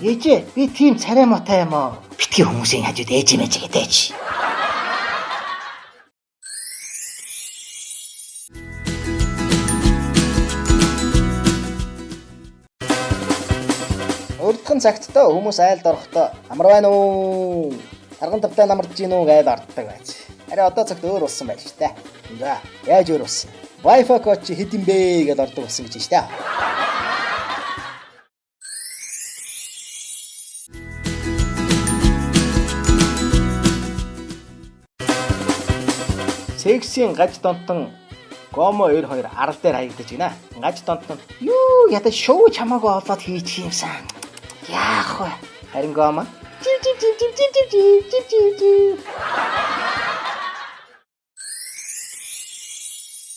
Ээжээ, би тийм царай мотой юм аа. Битгий хүмүүсийн хажууд ээж мэж гэдэж. Урдхан цагтаа хүмүүс айлд орохдоо амар байна уу? Арган тавтай намарч гин үү гэж арддаг байж. Арай одоо цагт өөр болсон байж тээ. За, яаж өөр болсон? Wi-Fi код чи хэд юм бэ гэж ордог болсон гэж байна. Сексийн гаж донтон Гомо 92 арал дээр хаягдаж байна. Гаж донтон юу ядаж шоу чамаагүй олоод хийчих юмсан. Яах вэ? Харин Гомо